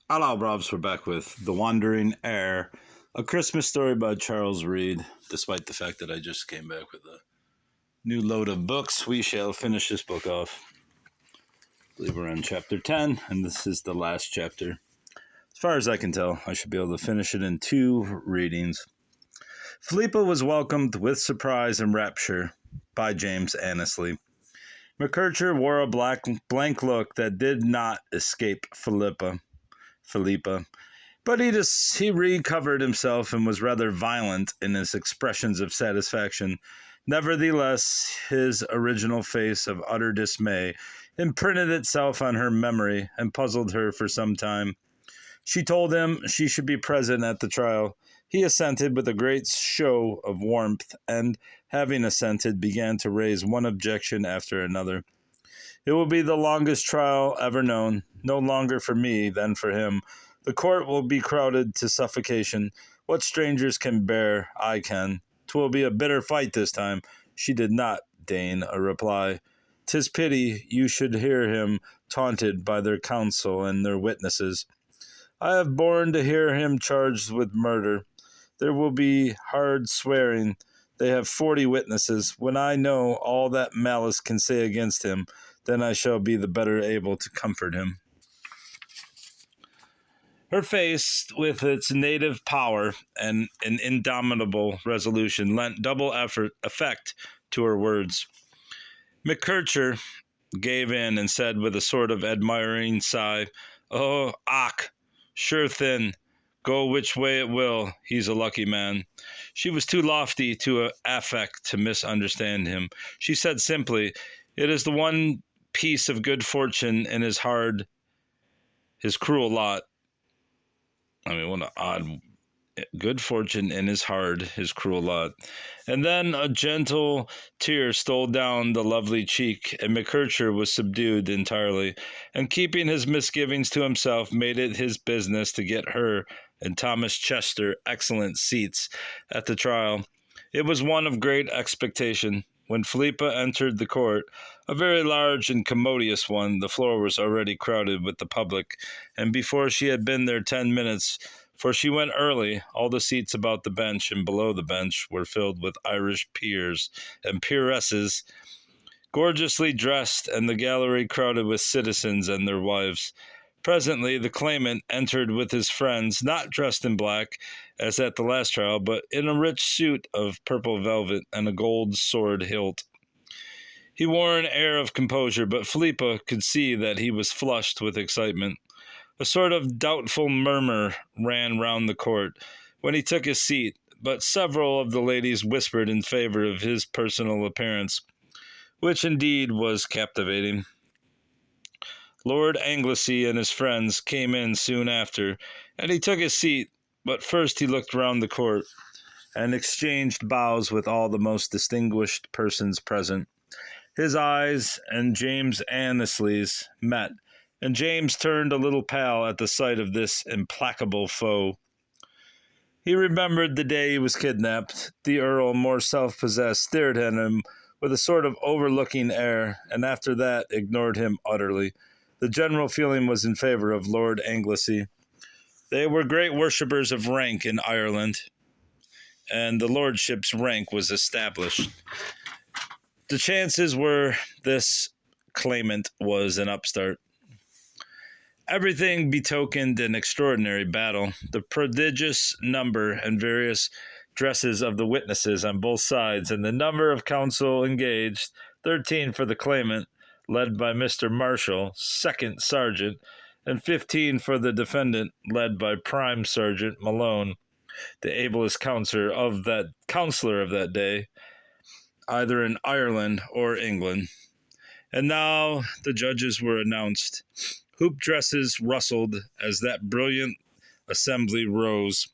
Hello, Robs. We're back with The Wandering Heir, a Christmas story by Charles Reade. Despite the fact that I just came back with a new load of books, we shall finish this book off. I believe we're on chapter 10, and this is the last chapter. As far as I can tell, I should be able to finish it in 2 readings. Philippa was welcomed with surprise and rapture by James Annesley. McKercher wore a blank look that did not escape Philippa. But he recovered himself and was rather violent in his expressions of satisfaction. Nevertheless, his original face of utter dismay imprinted itself on her memory and puzzled her for some time. She told him she should be present at the trial. He assented with a great show of warmth, and, having assented, began to raise one objection after another. It will be the longest trial ever known, no longer for me than for him. The court will be crowded to suffocation. What strangers can bear, I can. 'Twill be a bitter fight this time. She did not deign a reply. 'Tis pity you should hear him taunted by their counsel and their witnesses. I have borne to hear him charged with murder. There will be hard swearing. They have 40 witnesses. When I know all that malice can say against him, then I shall be the better able to comfort him. Her face, with its native power and an indomitable resolution, lent double effect to her words. McKercher gave in and said with a sort of admiring sigh, "Oh, ach, sure thin, go which way it will, he's a lucky man." She was too lofty to affect to misunderstand him. She said simply, "It is the one piece of good fortune in his cruel lot." I mean, what an odd good fortune in his cruel lot. And then a gentle tear stole down the lovely cheek, and McKercher was subdued entirely, and keeping his misgivings to himself, made it his business to get her and Thomas Chester excellent seats at the trial. It was one of great expectation. When Philippa entered the court, a very large and commodious one, the floor was already crowded with the public, and before she had been there 10 minutes, for she went early, all the seats about the bench and below the bench were filled with Irish peers and peeresses, gorgeously dressed, and the gallery crowded with citizens and their wives. Presently the claimant entered with his friends, not dressed in black, as at the last trial, but in a rich suit of purple velvet and a gold sword hilt. He wore an air of composure, but Philippa could see that he was flushed with excitement. A sort of doubtful murmur ran round the court when he took his seat, but several of the ladies whispered in favor of his personal appearance, which indeed was captivating. Lord Anglesey and his friends came in soon after, and he took his seat, but first he looked round the court, and exchanged bows with all the most distinguished persons present. His eyes and James Annesley's met, and James turned a little pale at the sight of this implacable foe. He remembered the day he was kidnapped. The Earl, more self-possessed, stared at him with a sort of overlooking air, and after that ignored him utterly. The general feeling was in favor of Lord Anglesey. They were great worshippers of rank in Ireland, and the lordship's rank was established. The chances were this claimant was an upstart. Everything betokened an extraordinary battle. The prodigious number and various dresses of the witnesses on both sides, and the number of counsel engaged, 13 for the claimant, led by Mr. Marshall, second sergeant, and 15 for the defendant, led by Prime Sergeant Malone, the ablest counselor of that day, either in Ireland or England. And now the judges were announced. Hoop dresses rustled as that brilliant assembly rose,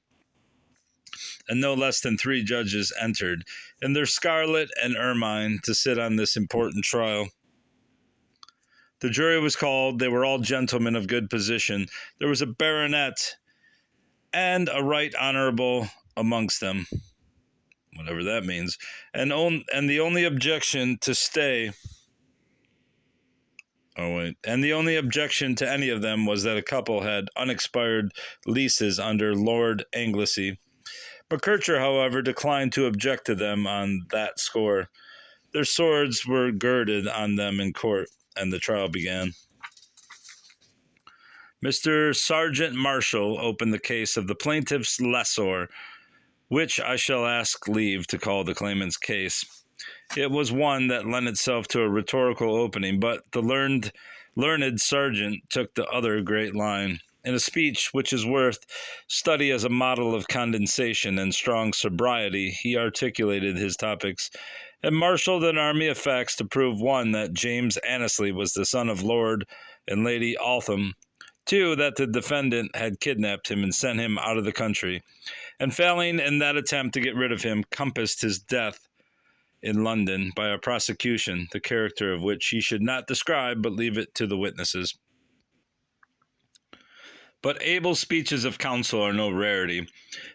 and no less than 3 judges entered, in their scarlet and ermine, to sit on this important trial. The jury was called. They were all gentlemen of good position. There was a baronet and a right honorable amongst them, whatever that means, and the only objection to stay Oh, wait. And the only objection to any of them was that a couple had unexpired leases under Lord Anglesey. McKercher, however, declined to object to them on that score. Their swords were girded on them in court, and the trial began. Mr. Sergeant Marshall opened the case of the plaintiff's lessor, which I shall ask leave to call the claimant's case. It was one that lent itself to a rhetorical opening, but the learned sergeant took the other great line. In a speech which is worth study as a model of condensation and strong sobriety, he articulated his topics and marshaled an army of facts to prove, 1, that James Annesley was the son of Lord and Lady Altham; 2, that the defendant had kidnapped him and sent him out of the country, and failing in that attempt to get rid of him, compassed his death in London by a prosecution, the character of which he should not describe, but leave it to the witnesses. But able speeches of counsel are no rarity,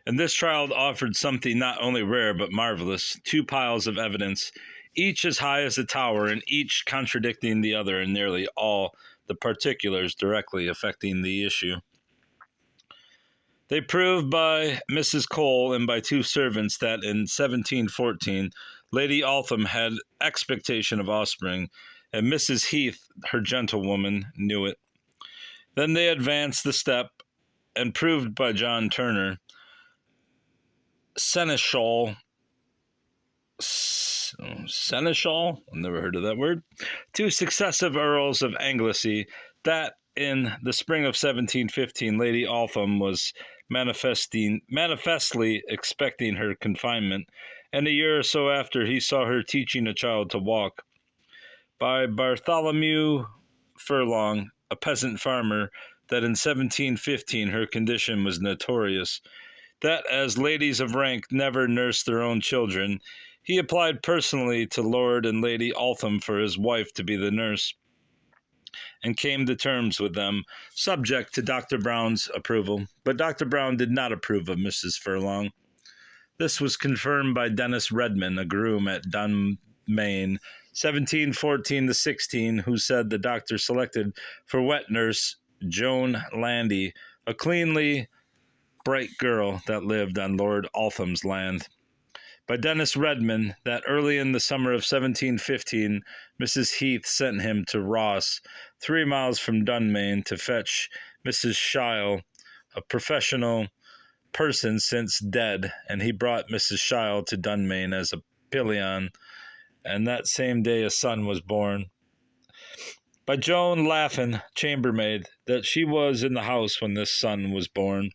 and this trial offered something not only rare but marvelous: 2 piles of evidence, each as high as a tower, and each contradicting the other in nearly all the particulars directly affecting the issue. They proved by Mrs. Cole and by 2 servants that in 1714 Lady Altham had expectation of offspring, and Mrs. Heath, her gentlewoman, knew it. Then they advanced the step, and proved by John Turner, Seneschal, I've never heard of that word, 2 successive Earls of Anglesey, that in the spring of 1715 Lady Altham was manifestly expecting her confinement, and a year or so after he saw her teaching a child to walk. By Bartholomew Furlong, a peasant farmer, that in 1715 her condition was notorious, that as ladies of rank never nursed their own children, he applied personally to Lord and Lady Altham for his wife to be the nurse, and came to terms with them, subject to Dr. Brown's approval. But Dr. Brown did not approve of Mrs. Furlong. This was confirmed by Dennis Redmond, a groom at Dunmayne, 1714-16, who said the doctor selected for wet nurse Joan Landy, a cleanly, bright girl that lived on Lord Altham's land. By Dennis Redmond, that early in the summer of 1715, Mrs. Heath sent him to Ross, 3 miles from Dunmayne, to fetch Mrs. Shile, a professional person since dead, and he brought Mrs. Shile to Dunmayne as a pillion, and that same day a son was born. By Joan Laffin, chambermaid, that she was in the house when this son was born.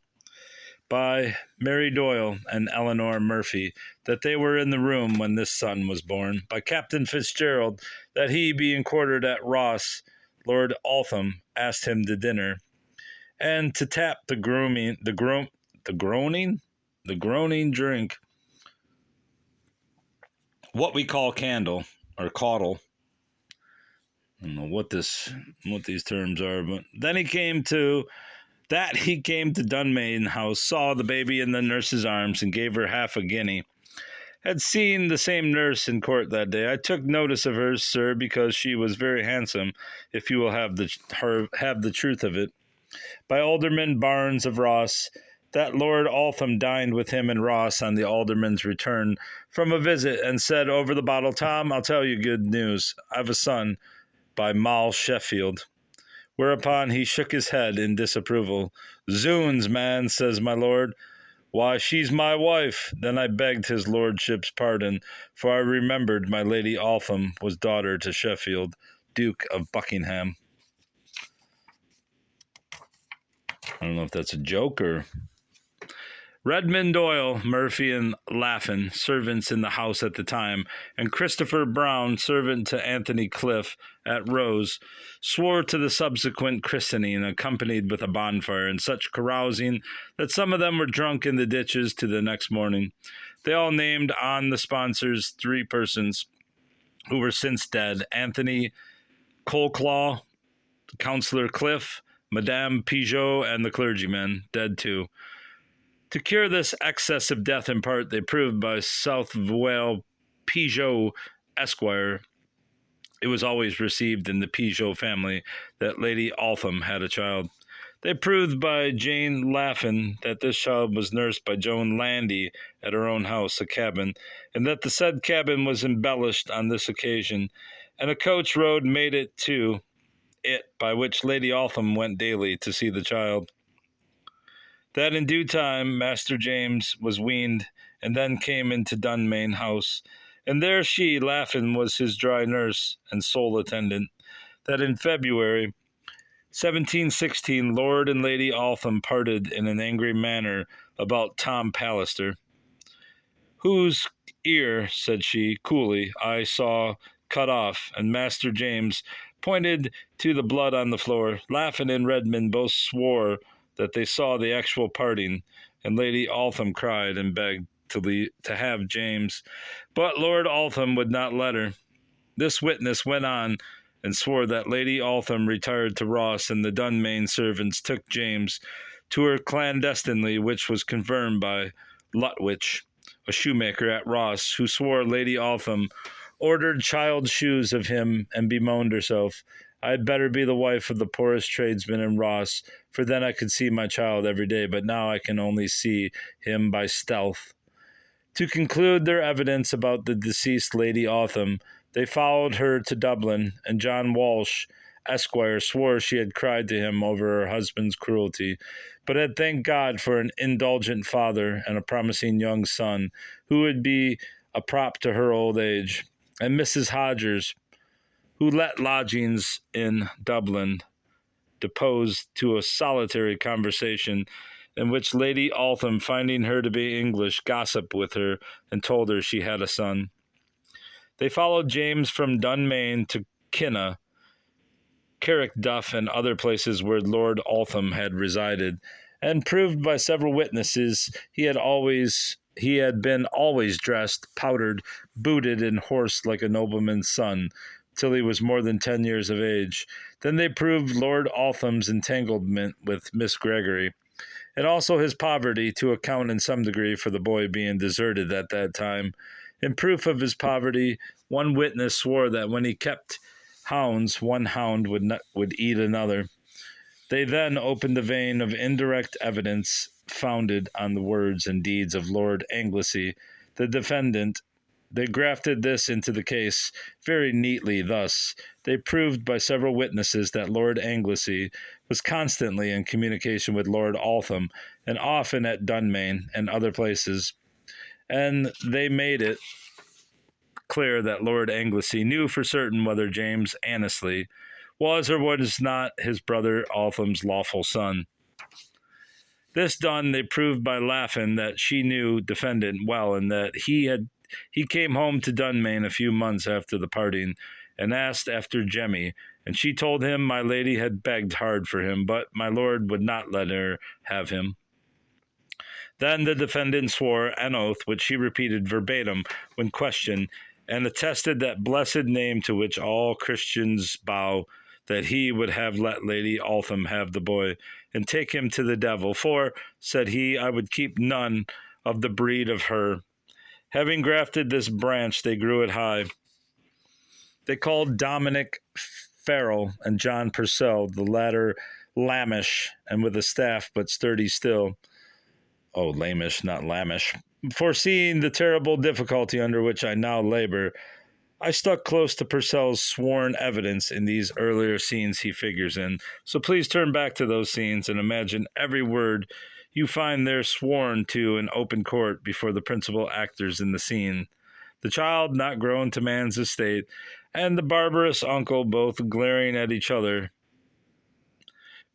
By Mary Doyle and Eleanor Murphy, that they were in the room when this son was born. By Captain Fitzgerald, that he, being quartered at Ross, Lord Altham asked him to dinner, and to tap the groaning drink, what we call candle or caudle. I don't know what these terms are, but then he came to Dunmayne House, saw the baby in the nurse's arms, and gave her half a guinea. Had seen the same nurse in court that day. I took notice of her, sir, because she was very handsome, if you will have the truth of it. By Alderman Barnes of Ross, that Lord Altham dined with him in Ross on the alderman's return from a visit, and said over the bottle, "Tom, I'll tell you good news. I've a son." By Moll Sheffield. Whereupon he shook his head in disapproval. "Zoons, man," says my lord, "why, she's my wife." Then I begged his lordship's pardon, for I remembered my Lady Altham was daughter to Sheffield, Duke of Buckingham. I don't know if that's a joke or... Redmond, Doyle, Murphy, and Laffin, servants in the house at the time, and Christopher Brown, servant to Anthony Cliff at Rose, swore to the subsequent christening, accompanied with a bonfire, and such carousing that some of them were drunk in the ditches to the next morning. They all named on the sponsors 3 persons who were since dead: Anthony Colclaw, Councillor Cliff, Madame Pigot, and the clergyman, dead too. To cure this excess of death in part, they proved by Southwell Pigot, Esquire, It was always received in the Pigot family that Lady Altham had a child. They proved by Jane Laffin that this child was nursed by Joan Landy at her own house, a cabin, and that the said cabin was embellished on this occasion, and a coach road made it to it by which Lady Altham went daily to see the child. That in due time Master James was weaned, and then came into Dunmayne House, and there she, Laffin, was his dry nurse and sole attendant. That in February 1716, Lord and Lady Altham parted in an angry manner about Tom Pallister, whose ear, said she, coolly, I saw cut off, and Master James pointed to the blood on the floor. Laffin and Redmond both swore that they saw the actual parting, and Lady Altham cried and begged to have James, but Lord Altham would not let her. This witness went on and swore that Lady Altham retired to Ross, and the Dunmayne servants took James to her clandestinely, which was confirmed by Lutwich, a shoemaker at Ross, who swore Lady Altham ordered child shoes of him and bemoaned herself. I had better be the wife of the poorest tradesman in Ross, for then I could see my child every day, but now I can only see him by stealth. To conclude their evidence about the deceased Lady Altham, they followed her to Dublin, and John Walsh, Esquire, swore she had cried to him over her husband's cruelty, but had thanked God for an indulgent father and a promising young son, who would be a prop to her old age. And Mrs. Hodgers, who let lodgings in Dublin, deposed to a solitary conversation in which Lady Altham, finding her to be English, gossiped with her and told her she had a son. They followed James from Dunmayne to Kinna, Carrickduff, and other places where Lord Altham had resided, and proved by several witnesses he had been always dressed, powdered, booted, and horsed like a nobleman's son, till he was more than 10 years of age. Then they proved Lord Altham's entanglement with Miss Gregory, and also his poverty, to account in some degree for the boy being deserted at that time. In proof of his poverty, one witness swore that when he kept hounds, one hound would eat another. They then opened a vein of indirect evidence founded on the words and deeds of Lord Anglesey, the defendant. They grafted this into the case very neatly thus. They proved by several witnesses that Lord Anglesey was constantly in communication with Lord Altham, and often at Dunmayne and other places, and they made it clear that Lord Anglesey knew for certain whether James Annesley was or was not his brother Altham's lawful son. This done, they proved by Laffin that she knew defendant well, and that he came home to Dunmayne a few months after the parting, and asked after Jemmy, and she told him my lady had begged hard for him, but my lord would not let her have him. Then the defendant swore an oath, which she repeated verbatim when questioned, and attested that blessed name to which all Christians bow, that he would have let Lady Altham have the boy, and take him to the devil, for, said he, I would keep none of the breed of her. Having grafted this branch, they grew it high. They called Dominic Farrell and John Purcell, the latter Lamish, and with a staff, but sturdy still. Oh, Lamish, not Lamish. Foreseeing the terrible difficulty under which I now labor, I stuck close to Purcell's sworn evidence in these earlier scenes he figures in. So please turn back to those scenes and imagine every word you find there sworn to in open court before the principal actors in the scene. The child not grown to man's estate, and the barbarous uncle both glaring at each other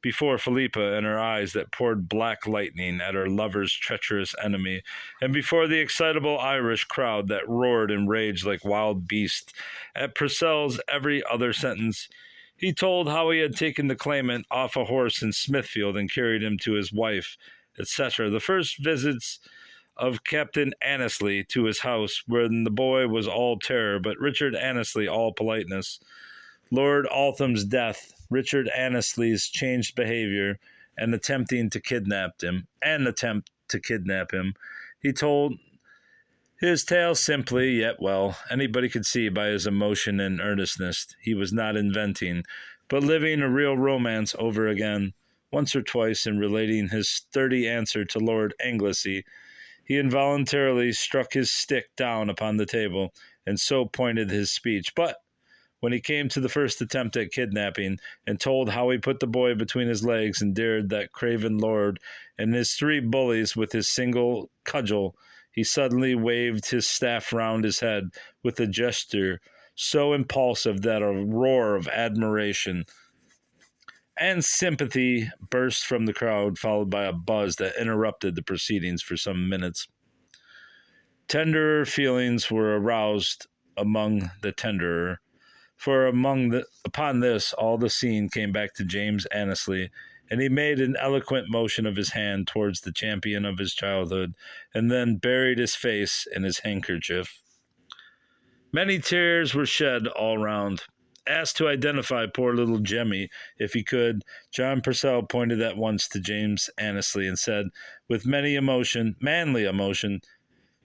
before Philippa and her eyes that poured black lightning at her lover's treacherous enemy, and before the excitable Irish crowd that roared and raged like wild beasts at Purcell's every other sentence. He told how he had taken the claimant off a horse in Smithfield and carried him to his wife, etc. The first visits of Captain Annesley to his house, when the boy was all terror, but Richard Annesley all politeness. Lord Altham's death, Richard Annesley's changed behavior, and attempt to kidnap him. He told His tale simply, yet well, anybody could see by his emotion and earnestness he was not inventing, but living a real romance over again. Once or twice, in relating his sturdy answer to Lord Anglesey, he involuntarily struck his stick down upon the table, and so pointed his speech. But when he came to the first attempt at kidnapping, and told how he put the boy between his legs and dared that craven lord and his three bullies with his single cudgel, he suddenly waved his staff round his head with a gesture so impulsive that a roar of admiration and sympathy burst from the crowd, followed by a buzz that interrupted the proceedings for some minutes. Tenderer feelings were aroused among the tenderer, for upon this all the scene came back to James Annesley, and he made an eloquent motion of his hand towards the champion of his childhood, and then buried his face in his handkerchief. Many tears were shed all round. Asked to identify poor little Jemmy, if he could, John Purcell pointed at once to James Annesley and said, with manly emotion,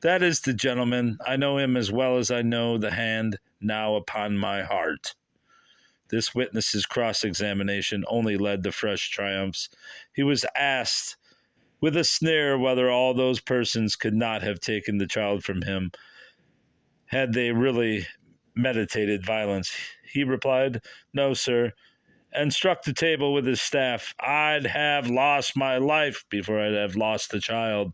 "That is the gentleman. I know him as well as I know the hand now upon my heart." This witness's cross-examination only led to fresh triumphs. He was asked with a sneer whether all those persons could not have taken the child from him had they really meditated violence. He replied, "No, sir," and struck the table with his staff. "I'd have lost my life before I'd have lost the child."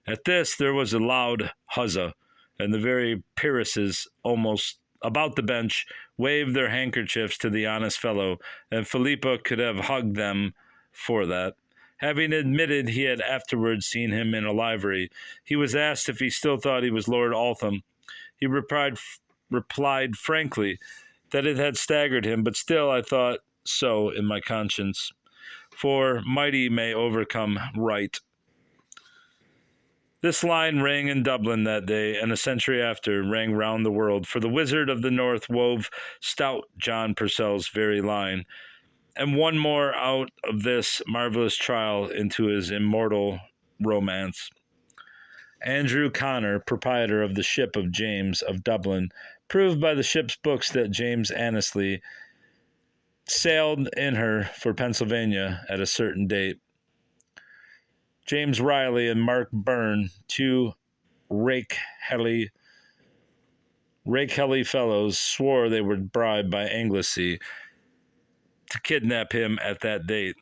At this there was a loud huzza, and the very peeresses almost about the bench waved their handkerchiefs to the honest fellow, and Philippa could have hugged them for that. Having admitted he had afterwards seen him in a livery, he was asked if he still thought he was Lord Altham. He replied frankly that it had staggered him, but still I thought so in my conscience, for mighty may overcome right. This line rang in Dublin that day, and a century after rang round the world, for the Wizard of the North wove stout John Purcell's very line, and one more out of this marvellous trial into his immortal romance. Andrew Connor, proprietor of the ship of James of Dublin, proved by the ship's books that James Annesley sailed in her for Pennsylvania at a certain date. James Riley and Mark Byrne, two rakehelly fellows, swore they were bribed by Anglesey to kidnap him at that date.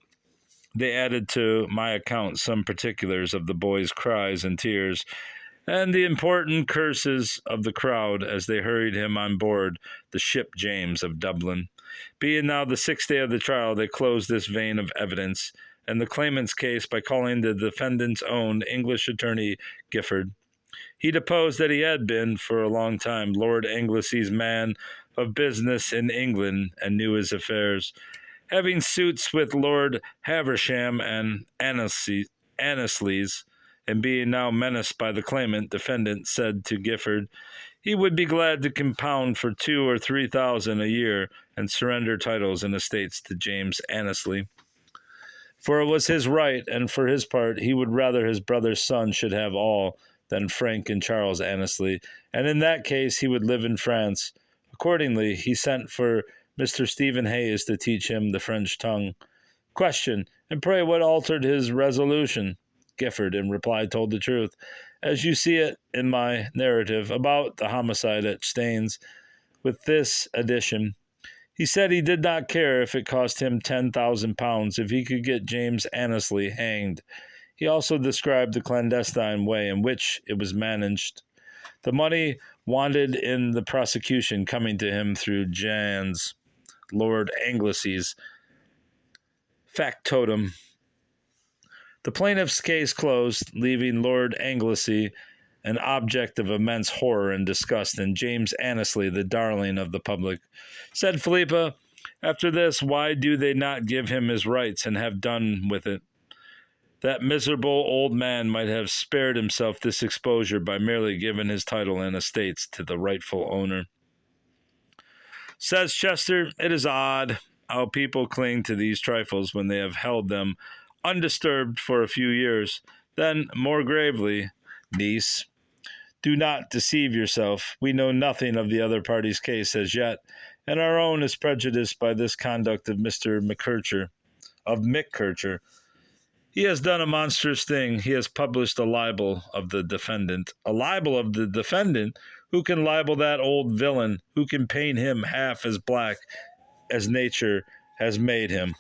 They added to my account some particulars of the boy's cries and tears, and the important curses of the crowd as they hurried him on board the ship James of Dublin. Being now the 6th day of the trial, they closed this vein of evidence, and the claimant's case by calling the defendant's own English attorney Gifford. He deposed that he had been, for a long time, Lord Anglesey's man of business in England and knew his affairs, having suits with Lord Haversham and Annesley's, and being now menaced by the claimant, defendant said to Gifford he would be glad to compound for 2,000 or 3,000 a year and surrender titles and estates to James Annesley. For it was his right, and for his part he would rather his brother's son should have all than Frank and Charles Annesley, and in that case he would live in France. Accordingly, he sent for Mr. Stephen Hayes to teach him the French tongue. Question, and pray what altered his resolution? Gifford, in reply, told the truth, as you see it in my narrative, about the homicide at Staines, with this addition. He said he did not care if it cost him £10,000 if he could get James Annesley hanged. He also described the clandestine way in which it was managed, the money wanted in the prosecution coming to him through Jan's, Lord Anglesey's, factotum. The plaintiff's case closed, leaving Lord Anglesey an object of immense horror and disgust, and James Annesley the darling of the public. Said Philippa, after this, why do they not give him his rights and have done with it? That miserable old man might have spared himself this exposure by merely giving his title and estates to the rightful owner. Says Chester, it is odd how people cling to these trifles when they have held them undisturbed for a few years. Then, more gravely, niece. Do not deceive yourself. We know nothing of the other party's case as yet, and our own is prejudiced by this conduct of Mr. Mick Kircher. He has done a monstrous thing. He has published a libel of the defendant. A libel of the defendant? Who can libel that old villain? Who can paint him half as black as nature has made him?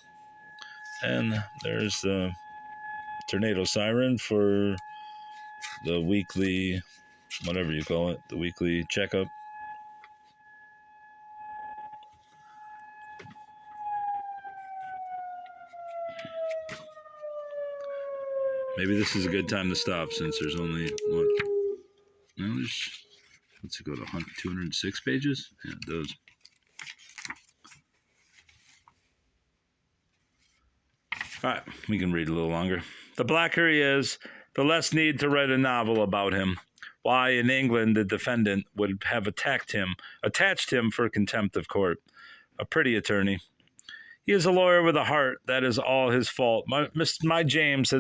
And there's the tornado siren for the weekly, whatever you call it, the weekly checkup. Maybe this is a good time to stop since there's only, what? No, what's it go to, 206 pages? Yeah, it does. All right, we can read a little longer. The blacker he is, the less need to write a novel about him. Why, in England, the defendant would have attached him for contempt of court. A pretty attorney. He is a lawyer with a heart. That is all his fault. My James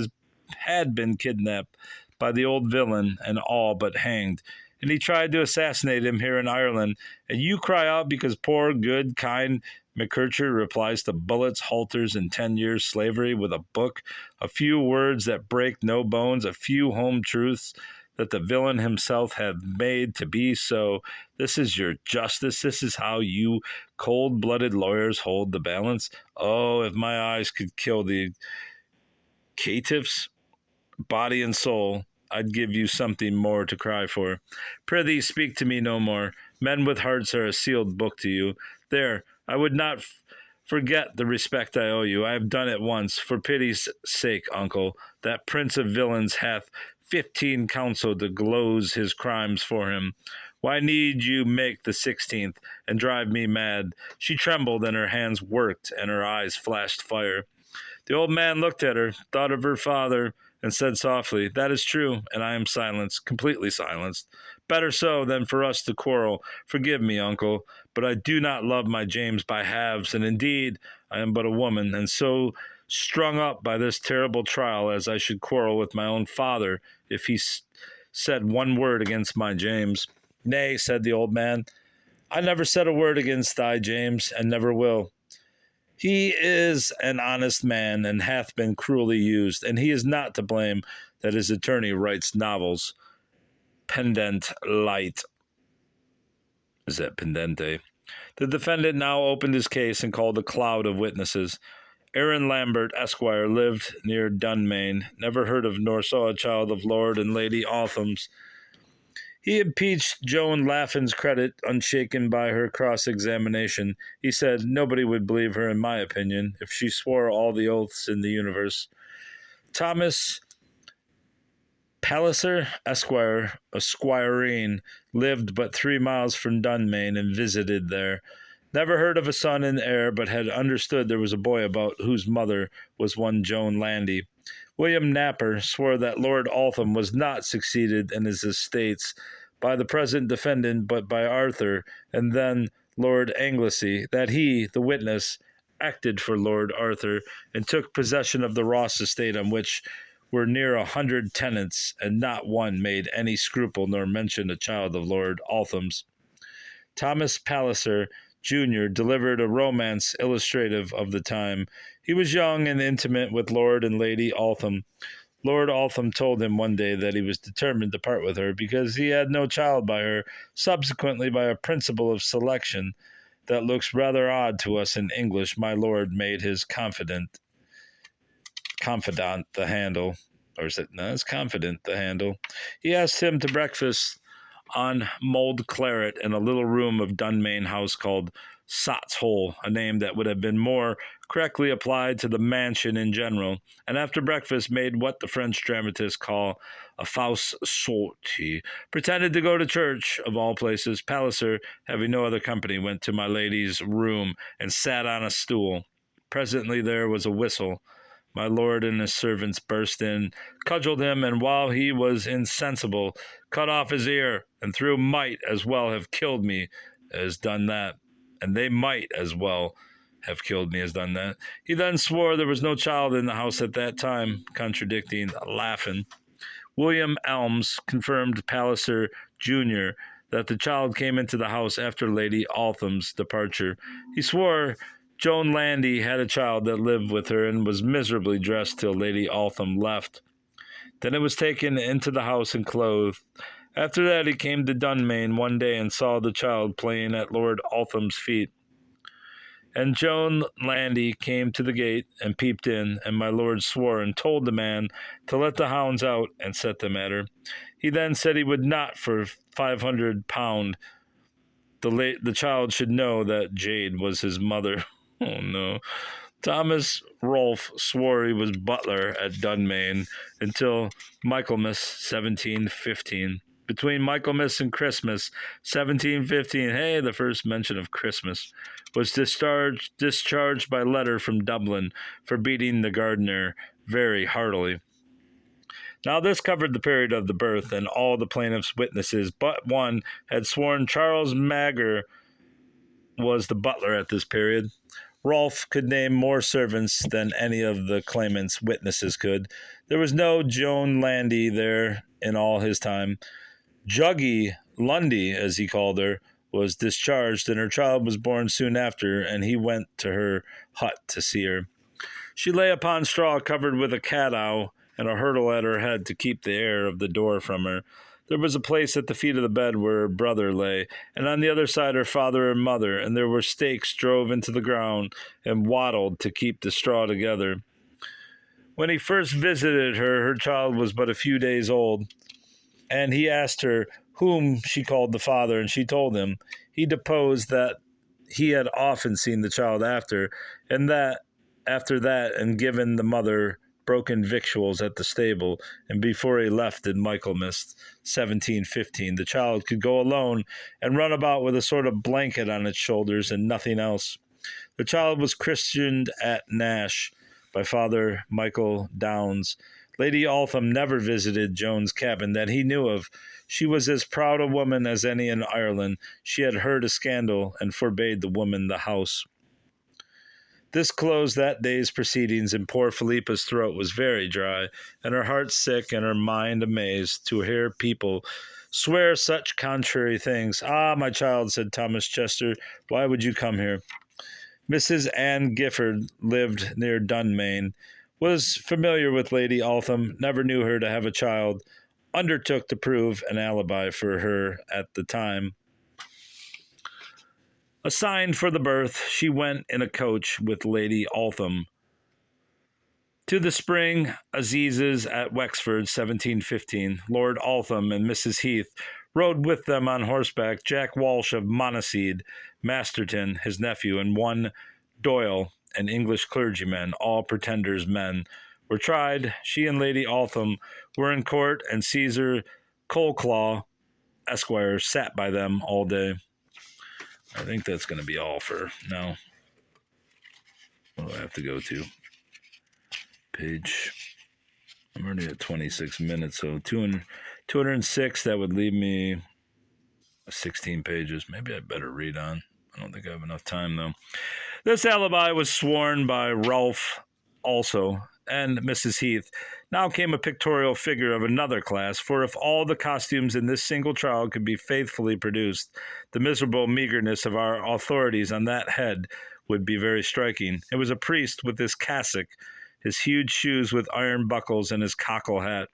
had been kidnapped by the old villain and all but hanged. And he tried to assassinate him here in Ireland. And you cry out because poor, good, kind McKercher replies to bullets, halters, and 10 years slavery with a book, a few words that break no bones, a few home truths that the villain himself had made to be so. This is your justice. This is how you cold-blooded lawyers hold the balance. Oh, if my eyes could kill the caitiffs, body and soul, I'd give you something more to cry for. Prithee, speak to me no more. Men with hearts are a sealed book to you. There, I would not forget the respect I owe you. I have done it once. For pity's sake, uncle, that prince of villains hath 15 counsel to gloze his crimes for him. Why need you make the 16th and drive me mad? She trembled, and her hands worked, and her eyes flashed fire. The old man looked at her, thought of her father, and said softly, "That is true, and I am silenced, completely silenced. Better so than for us to quarrel. Forgive me, uncle, but I do not love my James by halves, and indeed I am but a woman, and so strung up by this terrible trial as I should quarrel with my own father if he said one word against my James." "Nay," said the old man, "I never said a word against thy James, and never will. He is an honest man and hath been cruelly used, and he is not to blame that his attorney writes novels. Pendent light." Is that pendente? The defendant now opened his case and called a cloud of witnesses. Aaron Lambert, Esquire, lived near Dunmayne, never heard of nor saw a child of Lord and Lady Altham's. He impeached Joan Laffin's credit, unshaken by her cross-examination. He said nobody would believe her, in my opinion, if she swore all the oaths in the universe. Thomas Palliser, Esquire, a squireen, lived but 3 miles from Dunmayne and visited there. Never heard of a son and heir, but had understood there was a boy about whose mother was one Joan Landy. William Napper swore that Lord Altham was not succeeded in his estates by the present defendant, but by Arthur, and then Lord Anglesey, that he, the witness, acted for Lord Arthur, and took possession of the Ross estate, on which were near 100 tenants, and not one made any scruple nor mentioned a child of Lord Altham's. Thomas Palliser, Jr., delivered a romance illustrative of the time. He was young and intimate with Lord and Lady Altham. Lord Altham told him one day that he was determined to part with her because he had no child by her. Subsequently, by a principle of selection that looks rather odd to us in English, my lord made his confidant the handle. Or is it? No, it's confident the handle. He asked him to breakfast on mulled claret in a little room of Dunmayne House called Sot's Hole, a name that would have been more correctly applied to the mansion in general, and after breakfast made what the French dramatists call a fausse sortie, pretended to go to church, of all places. Palliser, having no other company, went to my lady's room and sat on a stool. Presently there was a whistle. My lord and his servants burst in, cudgeled him, and while he was insensible, cut off his ear, and through might as well have killed me as done that. And they might as well have killed me as done that. He then swore there was no child in the house at that time, contradicting Laffin. William Elms confirmed Palliser Jr. that the child came into the house after Lady Altham's departure. He swore Joan Landy had a child that lived with her and was miserably dressed till Lady Altham left. Then it was taken into the house and clothed. After that he came to Dunmain one day and saw the child playing at Lord Altham's feet. And Joan Landy came to the gate and peeped in, and my lord swore and told the man to let the hounds out and set them at her. He then said he would not for £500 the child should know that Jade was his mother. Oh no. Thomas Rolfe swore he was butler at Dunmain until Michaelmas 1715. Between Michaelmas and Christmas 1715, hey, the first mention of Christmas, was discharged by letter from Dublin for beating the gardener very heartily. Now this covered the period of the birth, and all the plaintiff's witnesses but one had sworn Charles Magger was the butler at this period. Rolfe could name more servants than any of the claimant's witnesses could. There was no Joan Landy there in all his time. Juggy Lundy, as he called her, was discharged, and her child was born soon after, and he went to her hut to see her. She lay upon straw covered with a cat-ow, and a hurdle at her head to keep the air of the door from her. There was a place at the feet of the bed where her brother lay, and on the other side her father and mother, and there were stakes drove into the ground and wattled to keep the straw together. When he first visited her, her child was but a few days old, and he asked her whom she called the father, and she told him. He deposed that he had often seen the child after that, and given the mother broken victuals at the stable, and before he left in Michaelmas 1715, the child could go alone and run about with a sort of blanket on its shoulders and nothing else. The child was christened at Nash by Father Michael Downes. Lady Altham never visited Joan's cabin that he knew of. She was as proud a woman as any in Ireland. She had heard a scandal and forbade the woman the house. This closed that day's proceedings, and poor Philippa's throat was very dry, and her heart sick, and her mind amazed, to hear people swear such contrary things. "Ah, my child," said Thomas Chester, "why would you come here?" Mrs. Anne Gifford lived near Dunmain, was familiar with Lady Altham, never knew her to have a child, undertook to prove an alibi for her at the time. Assigned for the birth, she went in a coach with Lady Altham to the spring assizes at Wexford, 1715. Lord Altham and Mrs. Heath rode with them on horseback. Jack Walsh of Monaseed, Masterton, his nephew, and one Doyle, an English clergyman, all pretenders' men, were tried. She and Lady Altham were in court, and Caesar Colclaw, Esquire, sat by them all day. I think that's going to be all for now. What do I have to go to? Page. I'm already at 26 minutes, so 206, that would leave me 16 pages. Maybe I better read on. I don't think I have enough time, though. This alibi was sworn by Rolfe also, and Mrs. Heath. Now came a pictorial figure of another class, for if all the costumes in this single trial could be faithfully produced, the miserable meagerness of our authorities on that head would be very striking. It was a priest with his cassock, his huge shoes with iron buckles, and his cockle hat,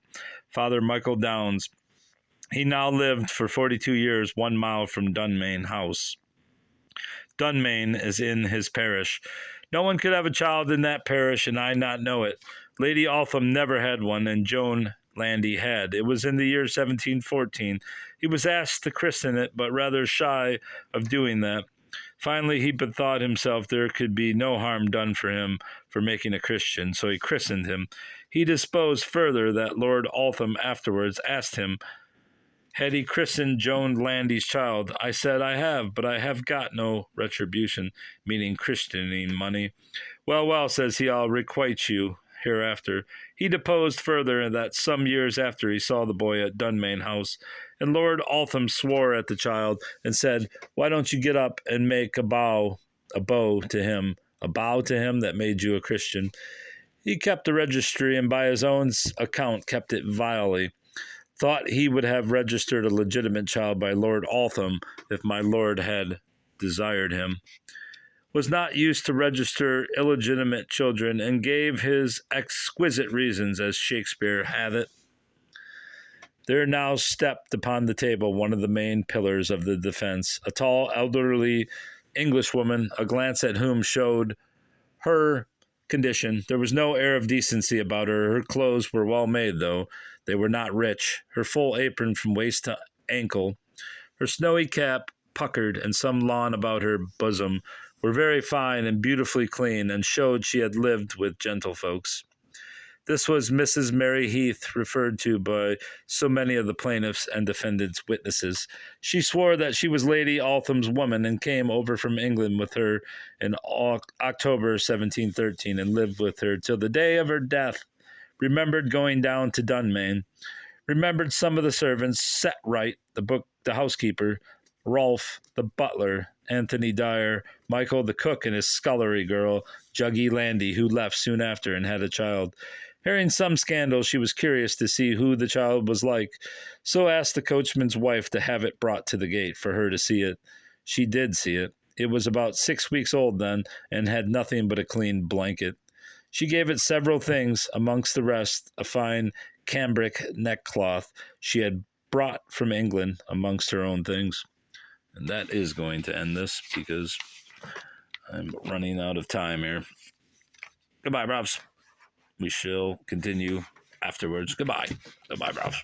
Father Michael Downes. He now lived for 42 years 1 mile from Dunmain House. Dunmain is in his parish. No one could have a child in that parish, and I not know it. Lady Altham never had one, and Joan Landy had. It was in the year 1714. He was asked to christen it, but rather shy of doing that. Finally, he bethought himself there could be no harm done for him for making a Christian, so he christened him. He disposed further that Lord Altham afterwards asked him, had he christened Joan Landy's child? I said, I have, but I have got no retribution, meaning christening money. Well, says he, I'll requite you hereafter. He deposed further that some years after he saw the boy at Dunmain House, and Lord Altham swore at the child and said, why don't you get up and make a bow to him that made you a Christian? He kept the registry, and by his own account kept it vilely. thought he would have registered a legitimate child by Lord Altham if my lord had desired him, was not used to register illegitimate children, and gave his exquisite reasons as Shakespeare hath it. There now stepped upon the table one of the main pillars of the defense, a tall, elderly Englishwoman, a glance at whom showed her condition. There was no air of decency about her. Her clothes were well made, though they were not rich. Her full apron from waist to ankle, her snowy cap puckered, and some lawn about her bosom were very fine and beautifully clean, and showed she had lived with gentlefolks. This was Mrs. Mary Heath, referred to by so many of the plaintiffs and defendants' witnesses. She swore that she was Lady Altham's woman, and came over from England with her in October 1713, and lived with her till the day of her death. Remembered going down to Dunmain. Remembered some of the servants, Set Right, the housekeeper, Rolfe, the butler, Anthony Dyer, Michael, the cook, and his scullery girl, Juggy Landy, who left soon after and had a child. Hearing some scandal, she was curious to see who the child was like, so asked the coachman's wife to have it brought to the gate for her to see it. She did see it. It was about 6 weeks old then, and had nothing but a clean blanket. She gave it several things, amongst the rest a fine cambric neckcloth she had brought from England, amongst her own things. And that is going to end this, because I'm running out of time here. Goodbye, Robs. We shall continue afterwards. Goodbye. Goodbye, Robs.